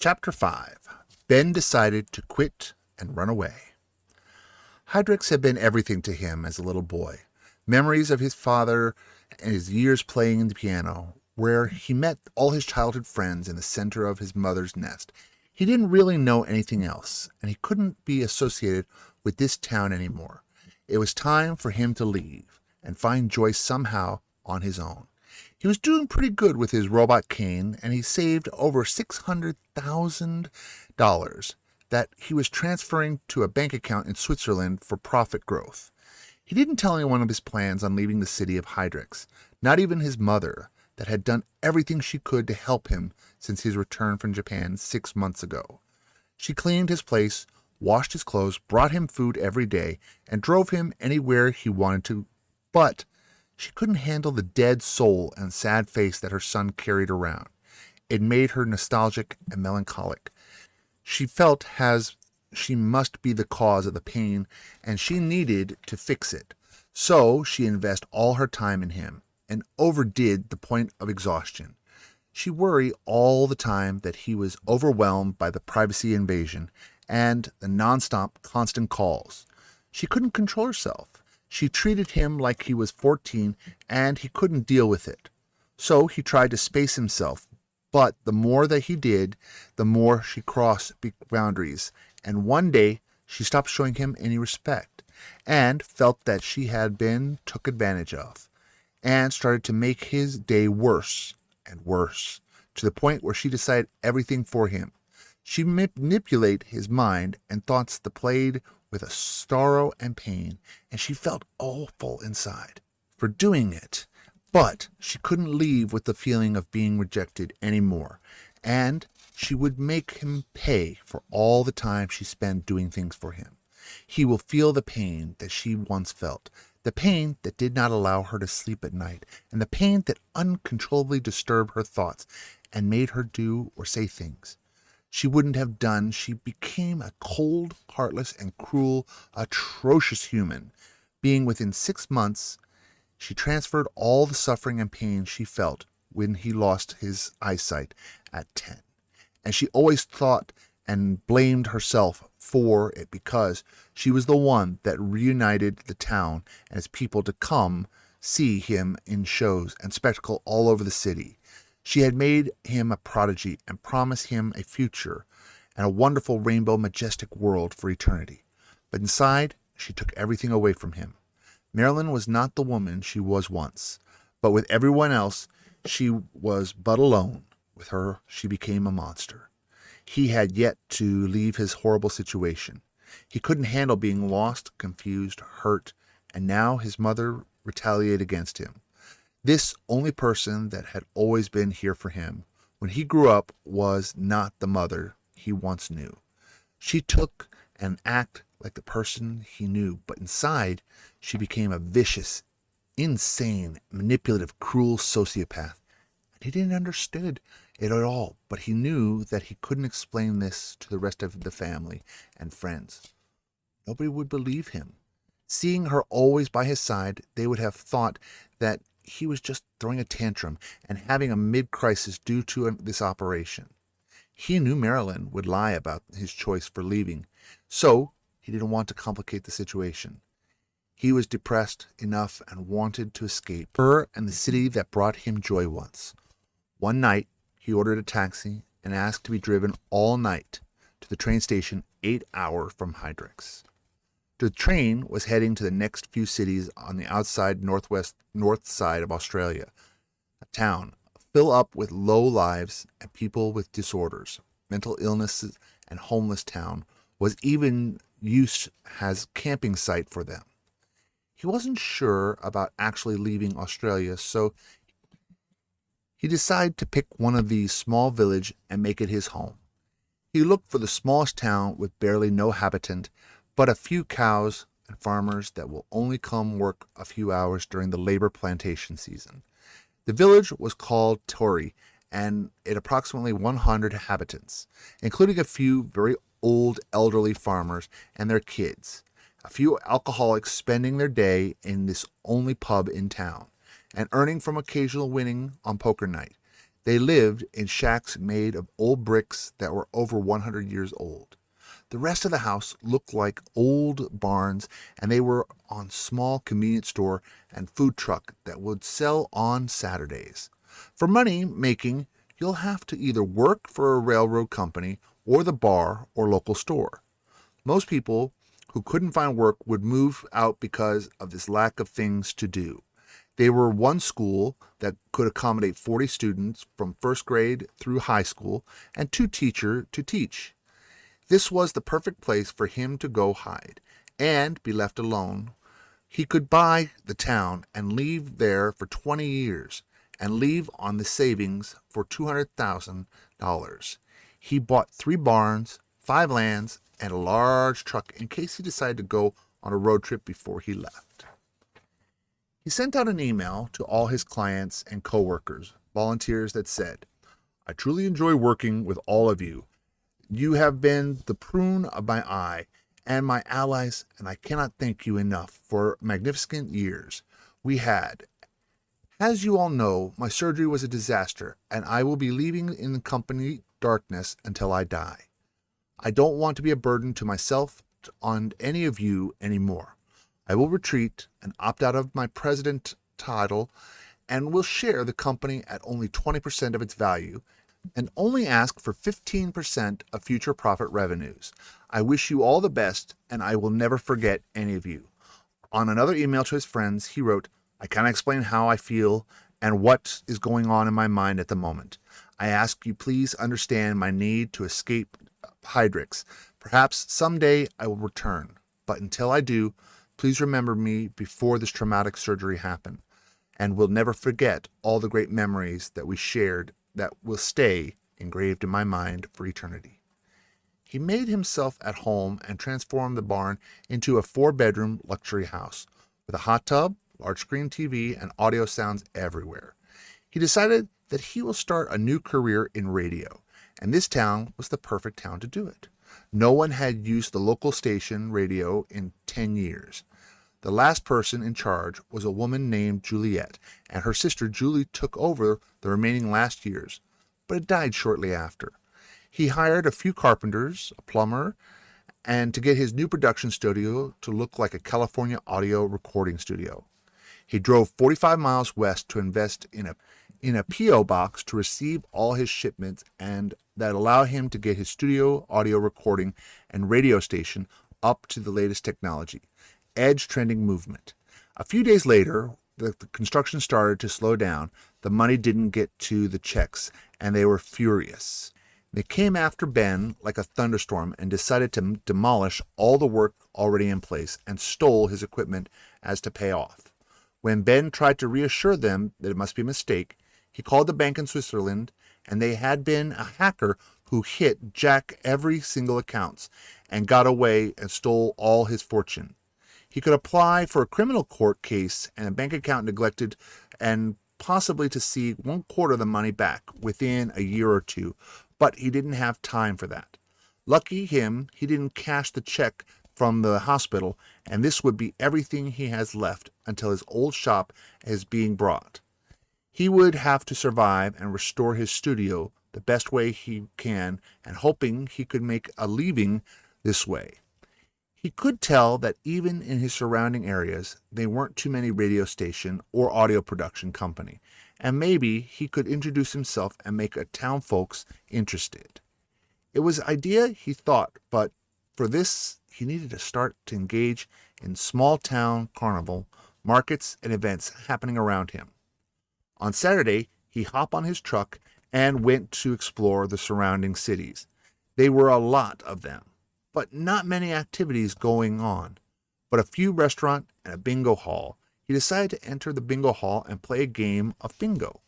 Chapter 5. Ben decided to quit and run away. Hydrix had been everything to him as a little boy. Memories of his father and his years playing the piano, where he met all his childhood friends in the center of his mother's nest. He didn't really know anything else, and he couldn't be associated with this town anymore. It was time for him to leave and find joy somehow on his own. He was doing pretty good with his robot cane, and he saved over $600,000 that he was transferring to a bank account in Switzerland for profit growth. He didn't tell anyone of his plans on leaving the city of Hydrix, not even his mother, that had done everything she could to help him since his return from Japan 6 months ago. She cleaned his place, washed his clothes, brought him food every day, and drove him anywhere he wanted to, but she couldn't handle the dead soul and sad face that her son carried around. It made her nostalgic and melancholic. She felt as she must be the cause of the pain, and she needed to fix it. So she invested all her time in him, and overdid the point of exhaustion. She worried all the time that he was overwhelmed by the privacy invasion and the nonstop constant calls. She couldn't control herself. She treated him like he was 14, and he couldn't deal with it. So he tried to space himself, but the more that he did, the more she crossed boundaries, and one day she stopped showing him any respect, and felt that she had been took advantage of, and started to make his day worse and worse, to the point where she decided everything for him. She manipulated his mind and thoughts that played with a sorrow and pain, and she felt awful inside for doing it. But she couldn't leave with the feeling of being rejected anymore, and she would make him pay for all the time she spent doing things for him. He will feel the pain that she once felt, the pain that did not allow her to sleep at night, and the pain that uncontrollably disturbed her thoughts and made her do or say things she wouldn't have done. She became a cold, heartless, and cruel, atrocious human. Being within 6 months, she transferred all the suffering and pain she felt when he lost his eyesight at 10. And she always thought and blamed herself for it because she was the one that reunited the town and its people to come see him in shows and spectacle all over the city. She had made him a prodigy and promised him a future and a wonderful rainbow majestic world for eternity. But inside, she took everything away from him. Marilyn was not the woman she was once, but with everyone else, she was but alone. With her, she became a monster. He had yet to leave his horrible situation. He couldn't handle being lost, confused, hurt, and now his mother retaliated against him. This only person that had always been here for him when he grew up was not the mother he once knew. She took and acted like the person he knew, but inside she became a vicious, insane, manipulative, cruel sociopath. And he didn't understand it at all, but he knew that he couldn't explain this to the rest of the family and friends. Nobody would believe him. Seeing her always by his side, they would have thought that he was just throwing a tantrum and having a mid-crisis due to this operation. He knew Marilyn would lie about his choice for leaving, so he didn't want to complicate the situation. He was depressed enough and wanted to escape her and the city that brought him joy once. One night, he ordered a taxi and asked to be driven all night to the train station 8 hours from Hydrix. The train was heading to the next few cities on the outside north side of Australia, a town filled up with low lives and people with disorders, mental illnesses, and homeless town was even used as camping site for them. He wasn't sure about actually leaving Australia, so he decided to pick one of these small villages and make it his home. He looked for the smallest town with barely no habitant, but a few cows and farmers that will only come work a few hours during the labor plantation season. The village was called Tory, and it approximately 100 inhabitants, including a few very old elderly farmers and their kids, a few alcoholics spending their day in this only pub in town, and earning from occasional winning on poker night. They lived in shacks made of old bricks that were over 100 years old. The rest of the house looked like old barns, and they were on small convenience store and food truck that would sell on Saturdays. For money making, you'll have to either work for a railroad company or the bar or local store. Most people who couldn't find work would move out because of this lack of things to do. They were one school that could accommodate 40 students from first grade through high school and 2 teachers to teach. This was the perfect place for him to go hide and be left alone. He could buy the town and leave there for 20 years and leave on the savings for $200,000. He bought 3 barns, 5 lands, and a large truck in case he decided to go on a road trip before he left. He sent out an email to all his clients and coworkers, volunteers that said, "I truly enjoy working with all of you. You have been the prune of my eye and my allies, and I cannot thank you enough for magnificent years we had. As you all know, my surgery was a disaster, and I will be leaving in the company darkness until I die. I don't want to be a burden to myself on any of you anymore. I will retreat and opt out of my president title and will share the company at only 20% of its value and only ask for 15% of future profit revenues. I wish you all the best, and I will never forget any of you." On another email to his friends, he wrote, "I can't explain how I feel and what is going on in my mind at the moment. I ask you please understand my need to escape Hydrix. Perhaps someday I will return, but until I do, please remember me before this traumatic surgery happened, and will never forget all the great memories that we shared that will stay engraved in my mind for eternity." He made himself at home and transformed the barn into a 4-bedroom luxury house with a hot tub, large screen TV, and audio sounds everywhere. He decided that he will start a new career in radio, and this town was the perfect town to do it. No one had used the local station radio in 10 years. The last person in charge was a woman named Juliet, and her sister Julie took over the remaining last years, but it died shortly after. He hired a few carpenters, a plumber, and to get his new production studio to look like a California audio recording studio. He drove 45 miles west to invest in a P.O. box to receive all his shipments, and that allowed him to get his studio, audio recording, and radio station up to the latest technology. Edge trending movement. A few days later, the construction started to slow down. The money didn't get to the checks, and they were furious. They came after Ben like a thunderstorm and decided to demolish all the work already in place and stole his equipment as to pay off. When Ben tried to reassure them that it must be a mistake, he called the bank in Switzerland, and they had been a hacker who hit Jack every single accounts and got away and stole all his fortune. He could apply for a criminal court case and a bank account neglected and possibly to see 1/4 of the money back within a year or 2, but he didn't have time for that. Lucky him, he didn't cash the check from the hospital, and this would be everything he has left until his old shop is being brought. He would have to survive and restore his studio the best way he can, and hoping he could make a living this way. He could tell that even in his surrounding areas, there weren't too many radio station or audio production company, and maybe he could introduce himself and make a town folks interested. It was an idea, he thought, but for this, he needed to start to engage in small town carnival, markets, and events happening around him. On Saturday, he hopped on his truck and went to explore the surrounding cities. There were a lot of them, but not many activities going on, but a few restaurants and a bingo hall. He decided to enter the bingo hall and play a game of bingo.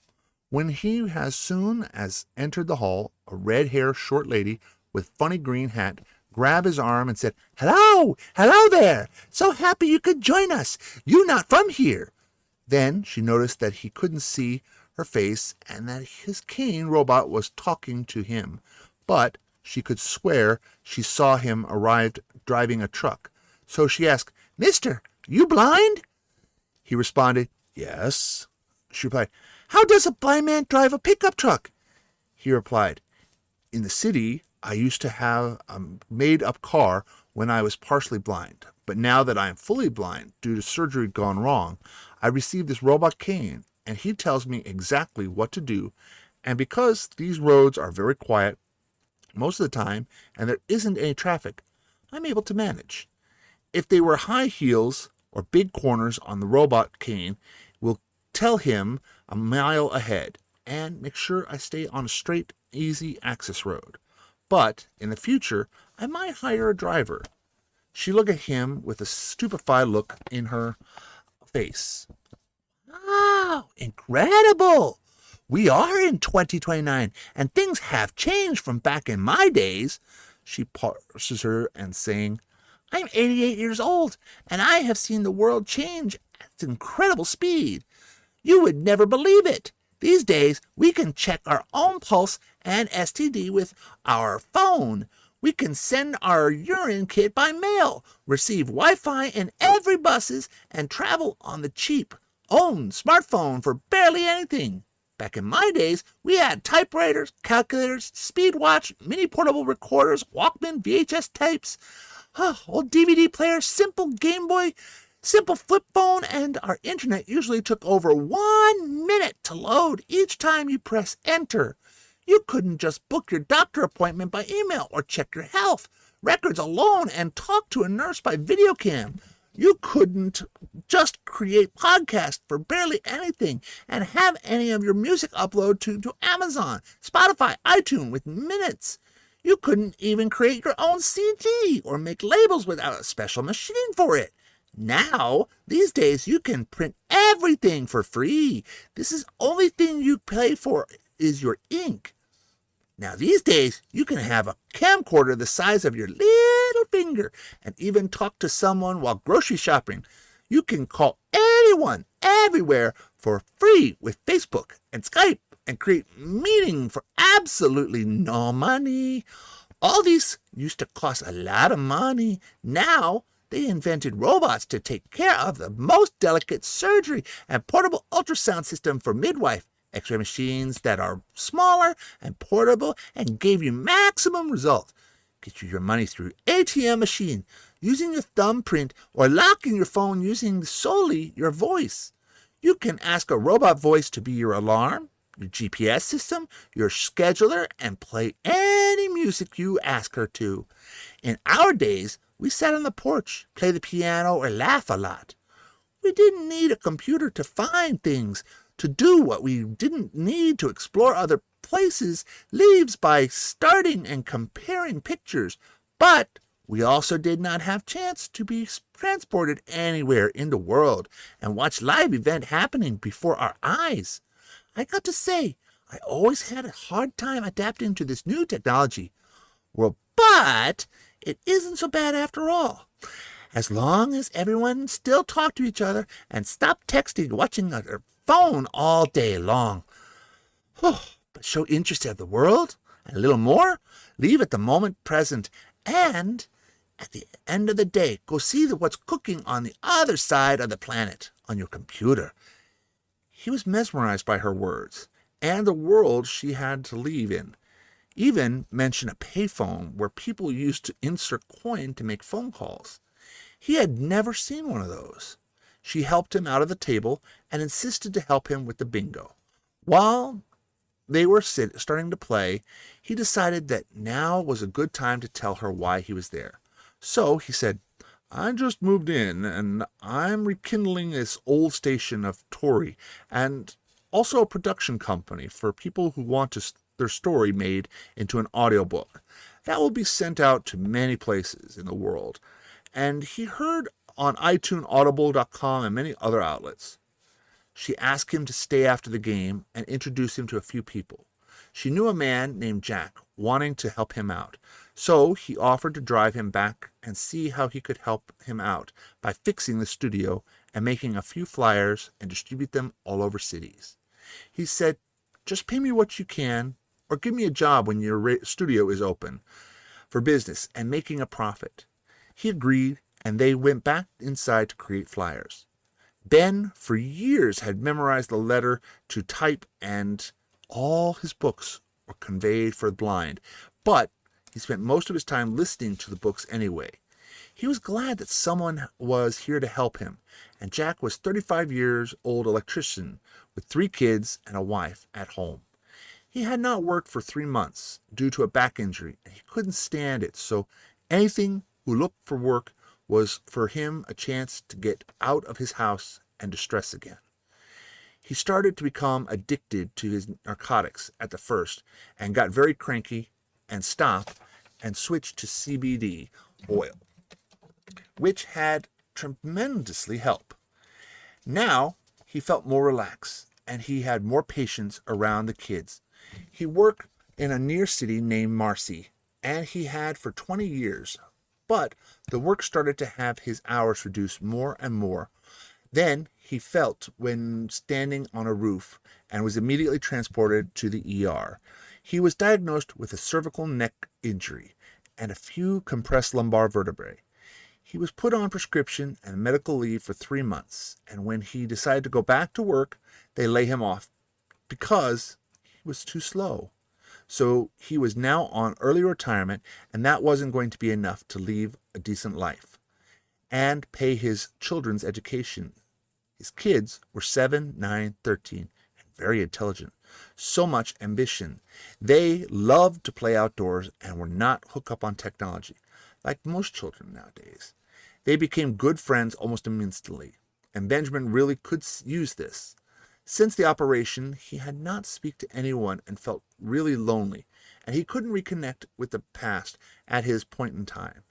When he as soon as entered the hall, a red-haired short lady with funny green hat grabbed his arm and said, "Hello, hello there! So happy you could join us. You not from here." Then she noticed that he couldn't see her face and that his cane robot was talking to him, but she could swear she saw him arrived driving a truck. So she asked, "Mister, you blind?" He responded, "Yes." She replied, How does a blind man drive a pickup truck? He replied, in the city, I used to have a made-up car when I was partially blind. But now that I am fully blind due to surgery gone wrong, I received this robot cane, and he tells me exactly what to do. And because these roads are very quiet most of the time, and there isn't any traffic, I'm able to manage. If they were high heels or big corners on the robot cane, will tell him a mile ahead and make sure I stay on a straight, easy access road. But in the future, I might hire a driver. She looked at him with a stupefied look in her face. Wow, incredible! We are in 2029, and things have changed from back in my days. She pauses her and saying, I'm 88 years old, and I have seen the world change at incredible speed. You would never believe it. These days, we can check our own pulse and STD with our phone. We can send our urine kit by mail, receive Wi-Fi in every buses, and travel on the cheap, own smartphone for barely anything. Back in my days, we had typewriters, calculators, speed watch, mini portable recorders, Walkman, VHS tapes, old DVD players, simple Game Boy, simple flip phone, and our internet usually took over 1 minute to load each time you press enter. You couldn't just book your doctor appointment by email or check your health records alone and talk to a nurse by video cam. You couldn't just create podcasts for barely anything and have any of your music upload to Amazon, Spotify, iTunes with minutes. You couldn't even create your own CD or make labels without a special machine for it. Now, these days, you can print everything for free. This is the only thing you pay for is your ink. Now, these days, you can have a camcorder the size of your little finger and even talk to someone while grocery shopping. You can call anyone, everywhere, for free with Facebook and Skype and create meetings for absolutely no money. All these used to cost a lot of money. Now, they invented robots to take care of the most delicate surgery and portable ultrasound system for midwife, X-ray machines that are smaller and portable and gave you maximum result. Get you your money through ATM machine, using your thumbprint or locking your phone using solely your voice. You can ask a robot voice to be your alarm, your GPS system, your scheduler, and play any music you ask her to. In our days, we sat on the porch, play the piano, or laugh a lot. We didn't need a computer to find things, to do what we didn't need to explore other places, leaves by starting and comparing pictures. But we also did not have chance to be transported anywhere in the world and watch live event happening before our eyes. I got to say, I always had a hard time adapting to this new technology. Well, but it isn't so bad after all. As long as everyone still talked to each other and stopped texting, watching their phone all day long. But show interest in the world and a little more. Leave at the moment present. And at the end of the day, go see what's cooking on the other side of the planet on your computer. He was mesmerized by her words and the world she had to live in. Even mentioned a payphone where people used to insert coin to make phone calls. He had never seen one of those. She helped him out of the table and insisted to help him with the bingo. While they were starting to play, he decided that now was a good time to tell her why he was there. So he said, I just moved in and I'm rekindling this old station of Tory and also a production company for people who want their story made into an audiobook. That will be sent out to many places in the world. And he heard on iTunes, Audible.com, and many other outlets. She asked him to stay after the game and introduce him to a few people. She knew a man named Jack wanting to help him out, so he offered to drive him back and see how he could help him out by fixing the studio and making a few flyers and distribute them all over cities. He said, just pay me what you can or give me a job when your studio is open for business and making a profit. He agreed, and they went back inside to create flyers. Ben, for years, had memorized the letter to type, and all his books were conveyed for the blind, but he spent most of his time listening to the books anyway. He was glad that someone was here to help him, and Jack was 35 years old electrician with 3 kids and a wife at home. He had not worked for 3 months due to a back injury, and he couldn't stand it, so anything who looked for work was for him a chance to get out of his house and distress again. He started to become addicted to his narcotics at the first and got very cranky and stopped and switched to CBD oil, which had tremendously helped. Now he felt more relaxed and he had more patience around the kids. He worked in a near city named Marcy, and he had for 20 years, but the work started to have his hours reduced more and more. Then he felt when standing on a roof and was immediately transported to the ER. He was diagnosed with a cervical neck injury and a few compressed lumbar vertebrae. He was put on prescription and medical leave for 3 months, and when he decided to go back to work, they lay him off because he was too slow. So he was now on early retirement, and that wasn't going to be enough to leave a decent life and pay his children's education. His kids were 7, 9, 13, and very intelligent. So much ambition. They loved to play outdoors and were not hooked up on technology, like most children nowadays. They became good friends almost instantly, and Benjamin really could use this. Since the operation, he had not speak to anyone and felt really lonely, and he couldn't reconnect with the past at his point in time.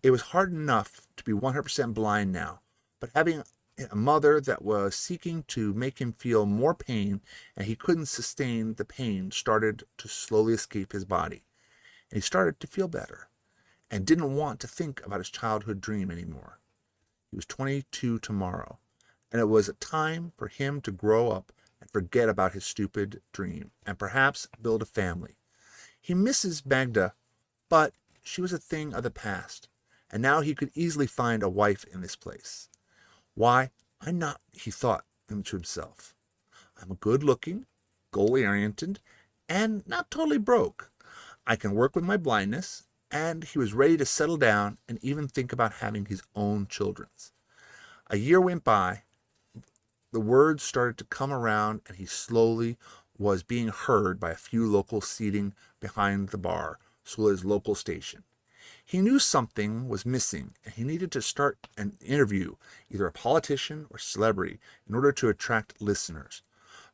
It was hard enough to be 100% blind now, but having a mother that was seeking to make him feel more pain and he couldn't sustain the pain started to slowly escape his body, and he started to feel better and didn't want to think about his childhood dream anymore. He was 22 tomorrow, and it was a time for him to grow up and forget about his stupid dream and perhaps build a family. He misses Magda, but she was a thing of the past, and now he could easily find a wife in this place. Why, I'm not, he thought to himself. I'm good-looking, goal-oriented, and not totally broke. I can work with my blindness, and he was ready to settle down and even think about having his own children. A year went by. The words started to come around, and he slowly was being heard by a few locals seating behind the bar, Sula's local station. He knew something was missing, and he needed to start an interview, either a politician or celebrity, in order to attract listeners.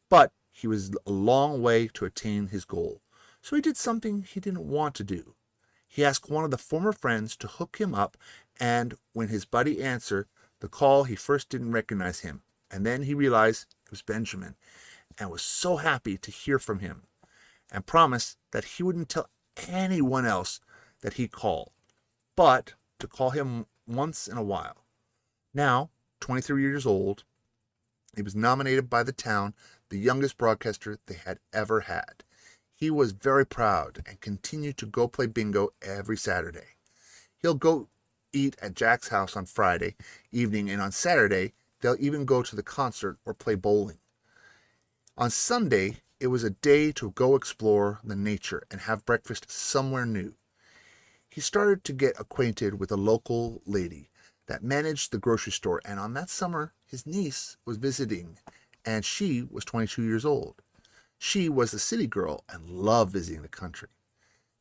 But he was a long way to attain his goal, so he did something he didn't want to do. He asked one of the former friends to hook him up, and when his buddy answered the call, he first didn't recognize him, and then he realized it was Benjamin, and was so happy to hear from him, and promised that he wouldn't tell anyone else that he called, but to call him once in a while. Now, 23 years old, he was nominated by the town the youngest broadcaster they had ever had. He was very proud and continued to go play bingo every Saturday. He'll go eat at Jack's house on Friday evening, and on Saturday, they'll even go to the concert or play bowling. On Sunday, it was a day to go explore the nature and have breakfast somewhere new. He started to get acquainted with a local lady that managed the grocery store, and on that summer, his niece was visiting, and she was 22 years old. She was a city girl and loved visiting the country.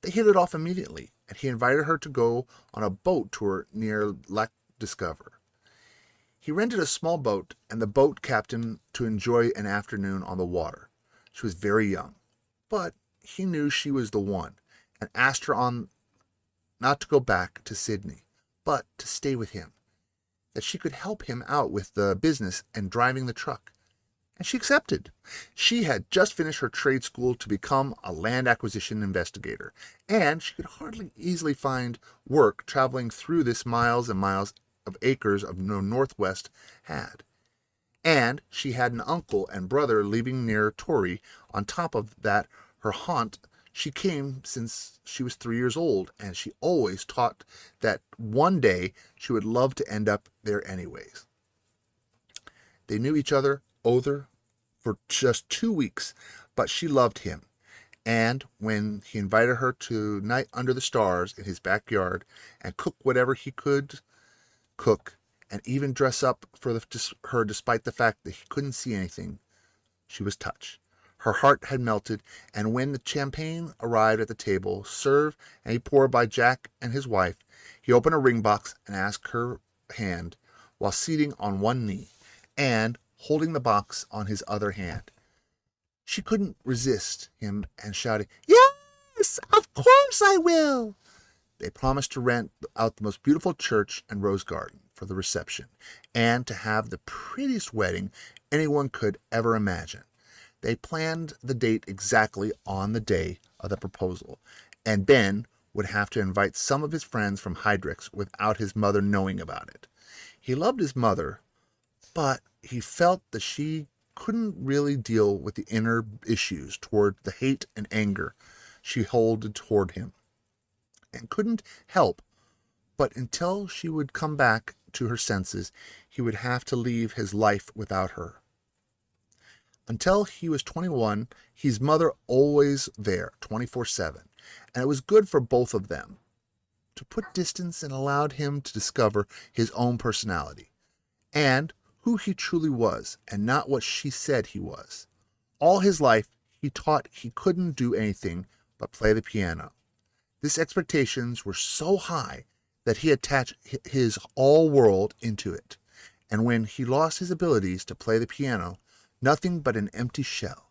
They hit it off immediately, and he invited her to go on a boat tour near Lac Discover. He rented a small boat and the boat captain to enjoy an afternoon on the water. She was very young, but he knew she was the one, and asked her on not to go back to Sydney, but to stay with him, that she could help him out with the business and driving the truck. And she accepted. She had just finished her trade school to become a land acquisition investigator, and she could hardly easily find work traveling through this miles and miles of acres of the Northwest had. And she had an uncle and brother living near Torrey. On top of that, her haunt, she came since she was 3 years old, and she always taught that one day she would love to end up there anyways. They knew each other for just 2 weeks, but she loved him. And when he invited her to night under the stars in his backyard and cook whatever he could cook, and even dress up for her despite the fact that he couldn't see anything, she was touched. Her heart had melted, and when the champagne arrived at the table, served and he poured by Jack and his wife, he opened a ring box and asked her hand while sitting on one knee and holding the box on his other hand. She couldn't resist him and shouted, "Yes, of course I will." They promised to rent out the most beautiful church and rose garden for the reception and to have the prettiest wedding anyone could ever imagine. They planned the date exactly on the day of the proposal, and Ben would have to invite some of his friends from Hydrix without his mother knowing about it. He loved his mother, but he felt that she couldn't really deal with the inner issues toward the hate and anger she held toward him, and couldn't help but until she would come back to her senses, he would have to leave his life without her. Until he was 21, his mother always there, 24/7, and it was good for both of them to put distance and allowed him to discover his own personality and who he truly was and not what she said he was. All his life, he taught he couldn't do anything but play the piano. These expectations were so high that he attached his all world into it, and when he lost his abilities to play the piano, nothing but an empty shell.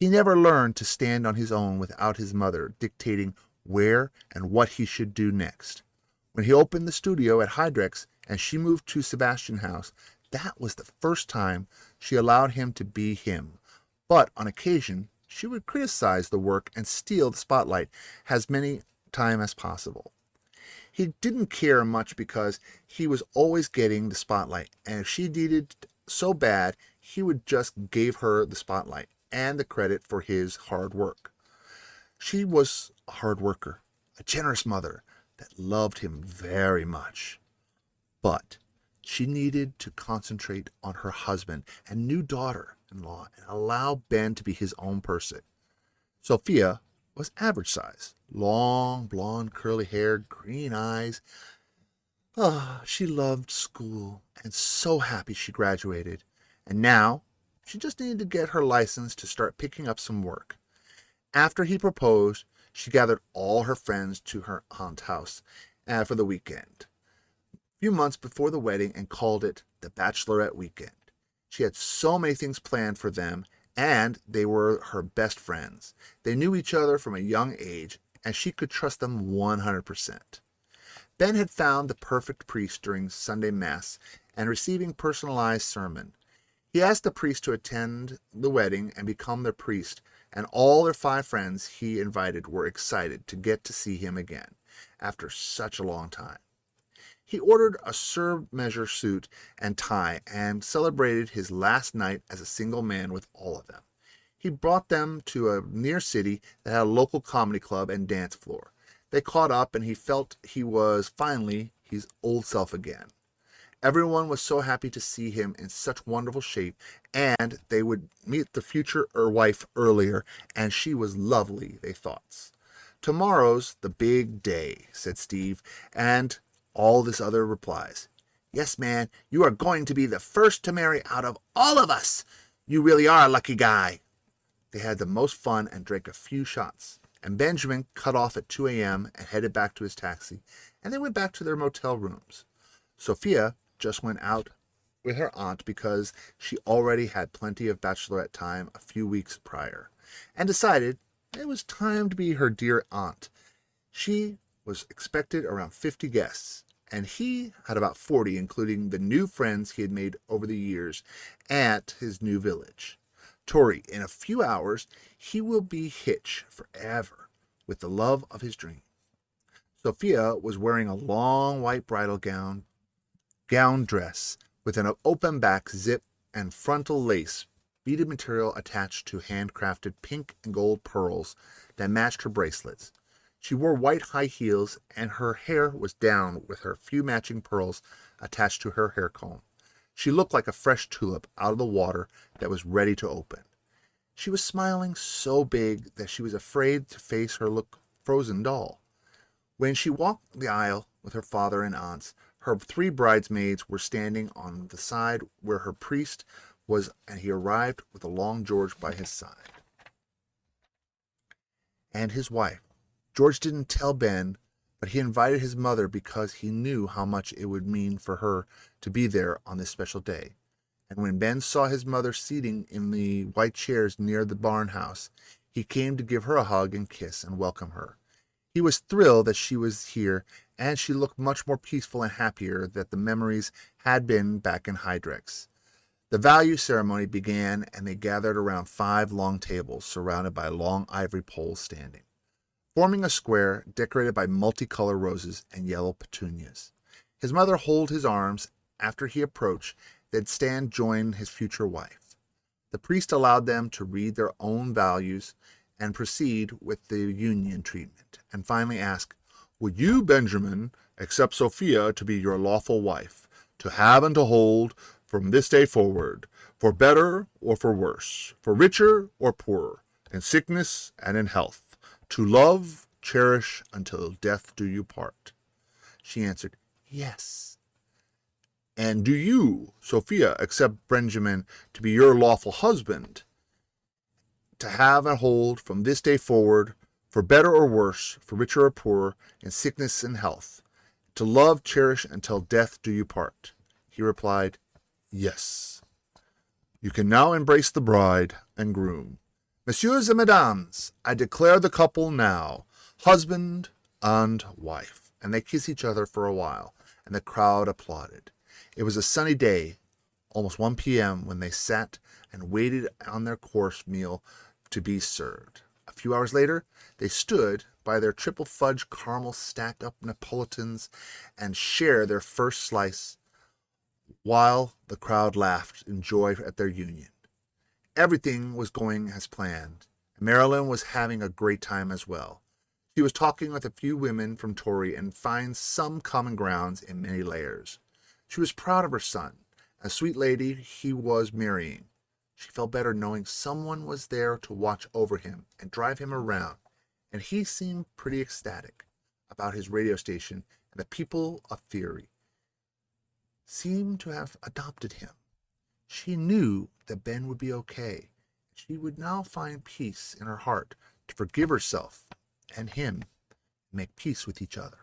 He never learned to stand on his own without his mother dictating where and what he should do next. When he opened the studio at Hydrix and she moved to Sebastian House, that was the first time she allowed him to be him. But on occasion, she would criticize the work and steal the spotlight as many times as possible. He didn't care much because he was always getting the spotlight, and if she needed so bad, he would just give her the spotlight and the credit for his hard work. She was a hard worker, a generous mother that loved him very much. But she needed to concentrate on her husband and new daughter-in-law and allow Ben to be his own person. Sophia was average size, long, blonde, curly-haired, green eyes. She loved school and so happy she graduated. And now she just needed to get her license to start picking up some work. After he proposed, she gathered all her friends to her aunt's house for the weekend, a few months before the wedding, and called it the Bachelorette Weekend. She had so many things planned for them, and they were her best friends. They knew each other from a young age, and she could trust them 100%. Ben had found the perfect priest during Sunday Mass and receiving personalized sermon. He asked the priest to attend the wedding and become their priest, and all their 5 friends he invited were excited to get to see him again after such a long time. He ordered a sur-measure suit and tie and celebrated his last night as a single man with all of them. He brought them to a near city that had a local comedy club and dance floor. They caught up, and he felt he was finally his old self again. Everyone was so happy to see him in such wonderful shape, and they would meet the future wife earlier, and she was lovely, they thought. "Tomorrow's the big day," said Steve, and all this other replies. "Yes, man, you are going to be the first to marry out of all of us. You really are a lucky guy." They had the most fun and drank a few shots, and Benjamin cut off at 2 a.m. and headed back to his taxi, and they went back to their motel rooms. Sophia just went out with her aunt because she already had plenty of bachelorette time a few weeks prior, and decided it was time to be her dear aunt. She was expected around 50 guests, and he had about 40, including the new friends he had made over the years at his new village. Tori, in a few hours, he will be hitched forever with the love of his dream. Sophia was wearing a long white bridal gown dress with an open back zip and frontal lace beaded material attached to handcrafted pink and gold pearls that matched her bracelets. She wore white high heels, and her hair was down with her few matching pearls attached to her hair comb. She looked like a fresh tulip out of the water that was ready to open. She was smiling so big that she was afraid to face her look frozen doll. When she walked the aisle with her father and aunts, her 3 bridesmaids were standing on the side where her priest was, and he arrived with a long George by his side. And his wife. George didn't tell Ben, but he invited his mother because he knew how much it would mean for her to be there on this special day. And when Ben saw his mother seating in the white chairs near the barn house, he came to give her a hug and kiss and welcome her. He was thrilled that she was here, and she looked much more peaceful and happier than the memories had been back in Hydrex. The value ceremony began, and they gathered around 5 long tables surrounded by long ivory poles standing, forming a square decorated by multicolored roses and yellow petunias. His mother held his arms after he approached, then Stan joined his future wife. The priest allowed them to read their own values and proceed with the union treatment, and finally asked, "Would you, Benjamin, accept Sophia to be your lawful wife, to have and to hold from this day forward, for better or for worse, for richer or poorer, in sickness and in health, to love, cherish, until death do you part?" She answered, "Yes." "And do you, Sophia, accept Benjamin to be your lawful husband, to have and hold from this day forward, for better or worse, for richer or poorer, in sickness and health, to love, cherish, until death do you part?" He replied, "Yes." "You can now embrace the bride and groom. Messieurs and mesdames, I declare the couple now husband and wife." And they kissed each other for a while, and the crowd applauded. It was a sunny day, almost 1 p.m., when they sat and waited on their course meal to be served. A few hours later, they stood by their triple fudge caramel stacked up Neapolitans and shared their first slice, while the crowd laughed in joy at their union. Everything was going as planned, and Marilyn was having a great time as well. She was talking with a few women from Tory and finds some common grounds in many layers. She was proud of her son, a sweet lady he was marrying. She felt better knowing someone was there to watch over him and drive him around, and he seemed pretty ecstatic about his radio station, and the people of Fury seemed to have adopted him. She knew that Ben would be okay. She would now find peace in her heart to forgive herself and him and make peace with each other.